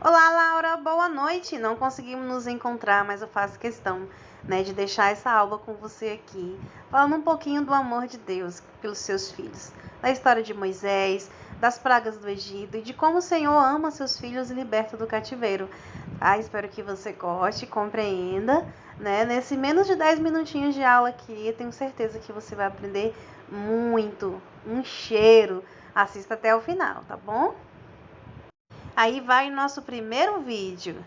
Olá, Laura, boa noite. Não conseguimos nos encontrar, mas eu faço questão, de deixar essa aula com você aqui, falando um pouquinho do amor de Deus pelos seus filhos, da história de Moisés, das pragas do Egito e de como o Senhor ama seus filhos e liberta do cativeiro. Espero que você goste, compreenda, Nesse menos de 10 minutinhos de aula aqui, eu tenho certeza que você vai aprender muito, um cheiro. Assista até o final, tá bom? Aí vai o nosso primeiro vídeo.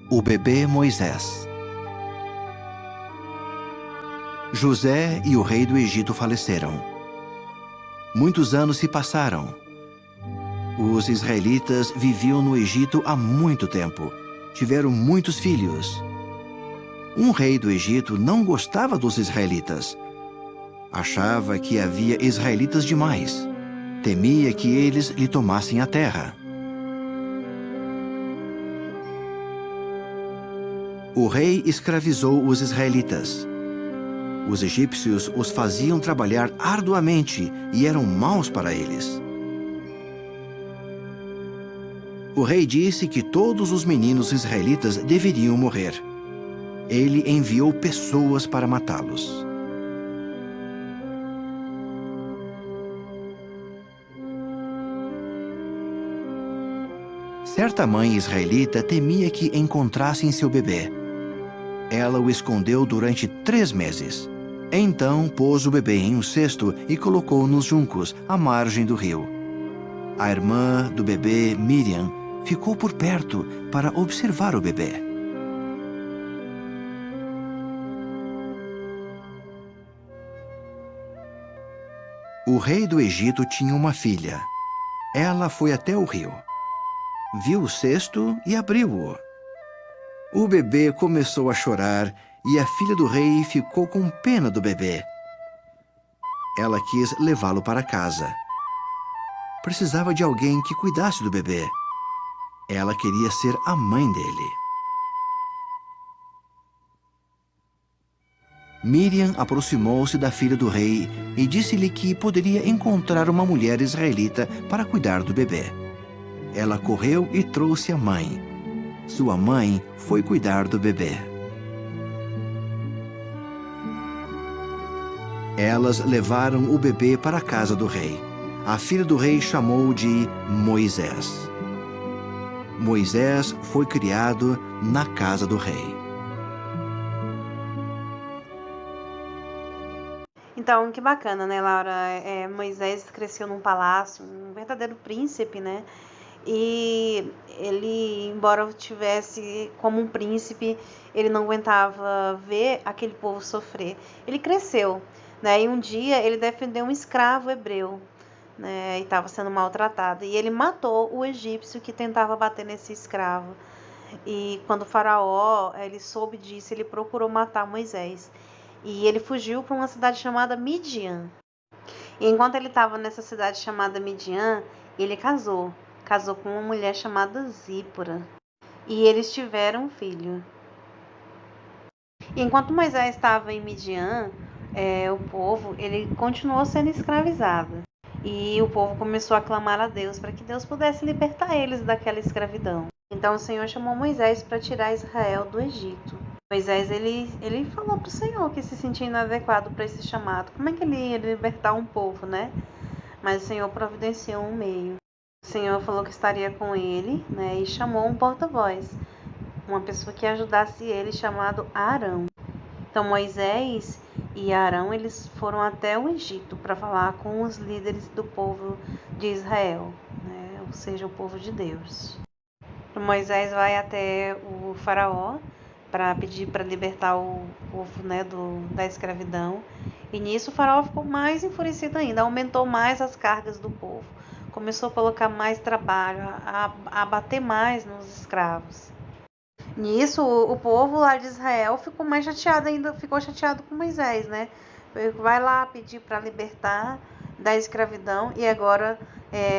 O bebê Moisés. José e o rei do Egito faleceram. Muitos anos se passaram. Os israelitas viviam no Egito há muito tempo. Tiveram muitos filhos. Um rei do Egito não gostava dos israelitas. Achava que havia israelitas demais. Temia que eles lhe tomassem a terra. O rei escravizou os israelitas. Os egípcios os faziam trabalhar arduamente e eram maus para eles. O rei disse que todos os meninos israelitas deveriam morrer. Ele enviou pessoas para matá-los. Certa mãe israelita temia que encontrassem seu bebê. Ela o escondeu durante 3 meses. Então pôs o bebê em um cesto e colocou nos juncos, à margem do rio. A irmã do bebê, Miriam, ficou por perto para observar o bebê. O rei do Egito tinha uma filha. Ela foi até o rio. Viu o cesto e abriu-o. O bebê começou a chorar e a filha do rei ficou com pena do bebê. Ela quis levá-lo para casa. Precisava de alguém que cuidasse do bebê. Ela queria ser a mãe dele. Miriam aproximou-se da filha do rei e disse-lhe que poderia encontrar uma mulher israelita para cuidar do bebê. Ela correu e trouxe a mãe. Sua mãe foi cuidar do bebê. Elas levaram o bebê para a casa do rei. A filha do rei chamou-o de Moisés. Moisés foi criado na casa do rei. Então, que bacana, Laura? Moisés cresceu num palácio, um verdadeiro príncipe, E ele, embora tivesse como um príncipe, ele não aguentava ver aquele povo sofrer. Ele cresceu, E um dia ele defendeu um escravo hebreu, E estava sendo maltratado. E ele matou o egípcio que tentava bater nesse escravo. E quando o faraó ele soube disso, ele procurou matar Moisés. E ele fugiu para uma cidade chamada Midian. E enquanto ele estava nessa cidade chamada Midian, ele casou com uma mulher chamada Zípora. E eles tiveram um filho. E enquanto Moisés estava em Midian, o povo ele continuou sendo escravizado. E o povo começou a clamar a Deus para que Deus pudesse libertar eles daquela escravidão. Então o Senhor chamou Moisés para tirar Israel do Egito. Moisés ele falou para o Senhor que se sentia inadequado para esse chamado. Como é que ele ia libertar um povo, Mas o Senhor providenciou um meio. O Senhor falou que estaria com ele, E chamou um porta-voz, uma pessoa que ajudasse ele, chamado Arão. Então Moisés e Arão eles foram até o Egito para falar com os líderes do povo de Israel, Ou seja, o povo de Deus. Moisés vai até o faraó para pedir para libertar o povo, da escravidão. E nisso o faraó ficou mais enfurecido ainda, aumentou mais as cargas do povo, começou a colocar mais trabalho, a bater mais nos escravos. Nisso o povo lá de Israel ficou mais chateado ainda, ficou chateado com Moisés, Vai lá pedir para libertar da escravidão e agora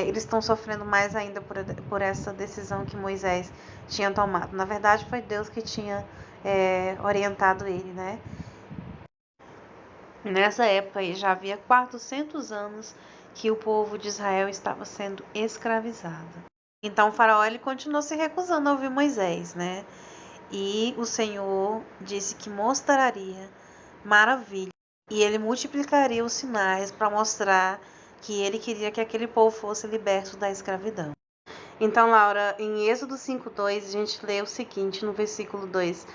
eles estão sofrendo mais ainda por essa decisão que Moisés tinha tomado. Na verdade, foi Deus que tinha orientado ele, Nessa época aí já havia 400 anos que o povo de Israel estava sendo escravizado. Então o faraó ele continuou se recusando a ouvir Moisés, né? E o Senhor disse que mostraria maravilha e ele multiplicaria os sinais para mostrar que ele queria que aquele povo fosse liberto da escravidão. Então, Laura, em Êxodo 5:2, a gente lê o seguinte no versículo 2: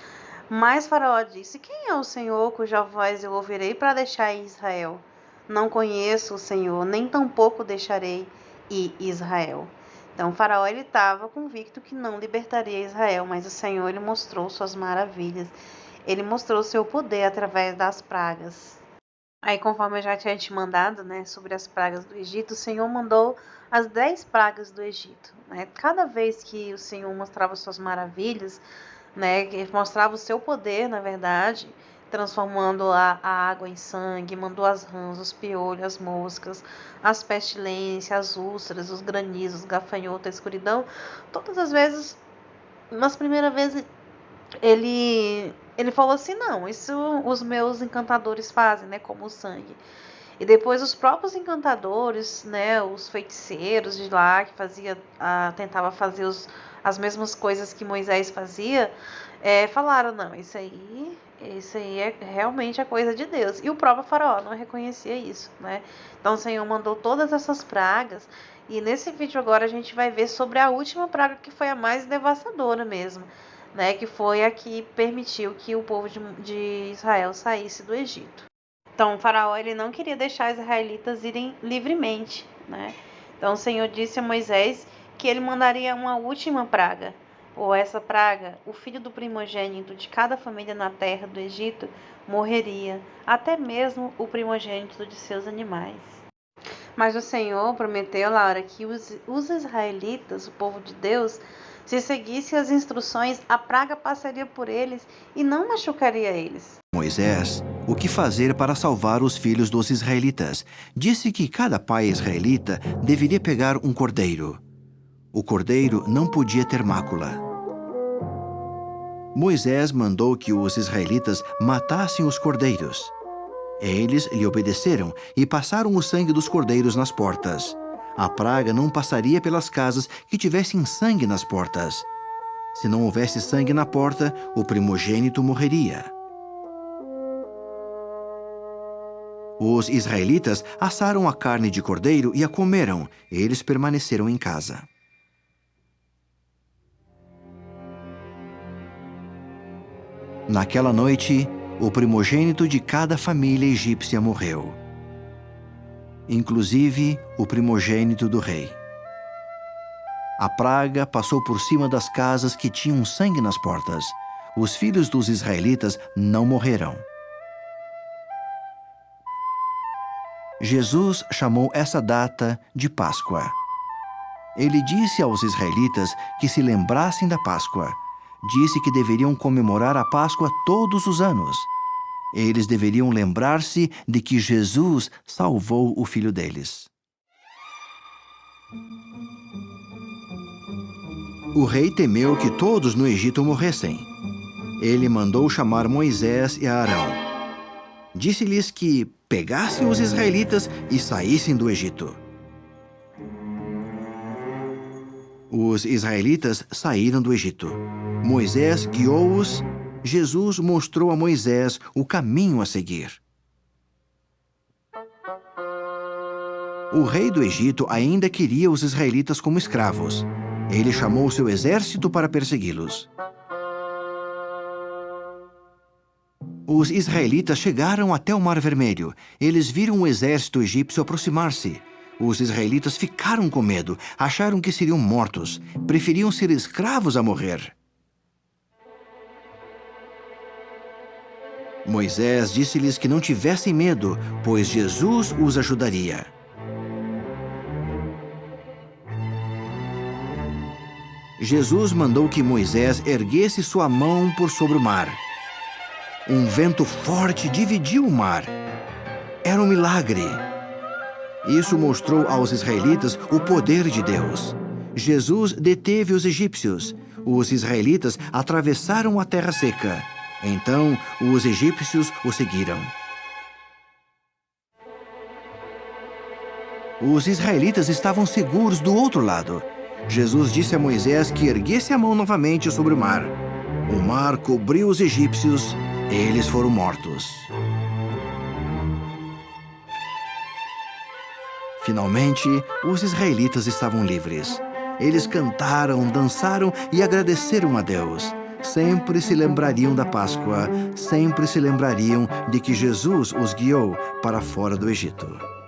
Mas Faraó disse: Quem é o Senhor cuja voz eu ouvirei para deixar ir Israel? Não conheço o Senhor, nem tampouco deixarei ir Israel. Então, Faraó ele estava convicto que não libertaria Israel, mas o Senhor ele mostrou suas maravilhas. Ele mostrou seu poder através das pragas. Aí, conforme eu já tinha te mandado, né, sobre as pragas do Egito, o Senhor mandou as 10 pragas do Egito, né? Cada vez que o Senhor mostrava suas maravilhas, né, que mostrava o seu poder, na verdade, transformando a água em sangue, mandou as rãs, os piolhos, as moscas, as pestilências, as úlceras, os granizos, gafanhoto, a escuridão. Todas as vezes, nas primeiras vezes, ele falou assim: não, isso os meus encantadores fazem, né, como o sangue. E depois os próprios encantadores, né, os feiticeiros de lá que tentava fazer as mesmas coisas que Moisés fazia, falaram: não, isso aí é realmente a coisa de Deus. E o próprio faraó não reconhecia isso, né? Então o Senhor mandou todas essas pragas. E nesse vídeo agora a gente vai ver sobre a última praga, que foi a mais devastadora mesmo, né? Que foi a que permitiu que o povo de Israel saísse do Egito. Então, o faraó ele não queria deixar os israelitas irem livremente, né? Então, o Senhor disse a Moisés que ele mandaria uma última praga. Ou essa praga, o filho do primogênito de cada família na terra do Egito morreria, até mesmo o primogênito de seus animais. Mas o Senhor prometeu, Laura, que os israelitas, o povo de Deus, se seguisse as instruções, a praga passaria por eles e não machucaria eles. Moisés, o que fazer para salvar os filhos dos israelitas? Disse que cada pai israelita deveria pegar um cordeiro. O cordeiro não podia ter mácula. Moisés mandou que os israelitas matassem os cordeiros. Eles lhe obedeceram e passaram o sangue dos cordeiros nas portas. A praga não passaria pelas casas que tivessem sangue nas portas. Se não houvesse sangue na porta, o primogênito morreria. Os israelitas assaram a carne de cordeiro e a comeram. Eles permaneceram em casa. Naquela noite, o primogênito de cada família egípcia morreu, inclusive o primogênito do rei. A praga passou por cima das casas que tinham sangue nas portas. Os filhos dos israelitas não morreram. Jesus chamou essa data de Páscoa. Ele disse aos israelitas que se lembrassem da Páscoa. Disse que deveriam comemorar a Páscoa todos os anos. Eles deveriam lembrar-se de que Jesus salvou o filho deles. O rei temeu que todos no Egito morressem. Ele mandou chamar Moisés e Arão. Disse-lhes que pegassem os israelitas e saíssem do Egito. Os israelitas saíram do Egito. Moisés guiou-os. Jesus mostrou a Moisés o caminho a seguir. O rei do Egito ainda queria os israelitas como escravos. Ele chamou seu exército para persegui-los. Os israelitas chegaram até o Mar Vermelho. Eles viram o exército egípcio aproximar-se. Os israelitas ficaram com medo, acharam que seriam mortos, preferiam ser escravos a morrer. Moisés disse-lhes que não tivessem medo, pois Jesus os ajudaria. Jesus mandou que Moisés erguesse sua mão por sobre o mar. Um vento forte dividiu o mar. Era um milagre. Isso mostrou aos israelitas o poder de Deus. Jesus deteve os egípcios. Os israelitas atravessaram a terra seca. Então, os egípcios o seguiram. Os israelitas estavam seguros do outro lado. Jesus disse a Moisés que erguesse a mão novamente sobre o mar. O mar cobriu os egípcios e eles foram mortos. Finalmente, os israelitas estavam livres. Eles cantaram, dançaram e agradeceram a Deus. Sempre se lembrariam da Páscoa, sempre se lembrariam de que Jesus os guiou para fora do Egito.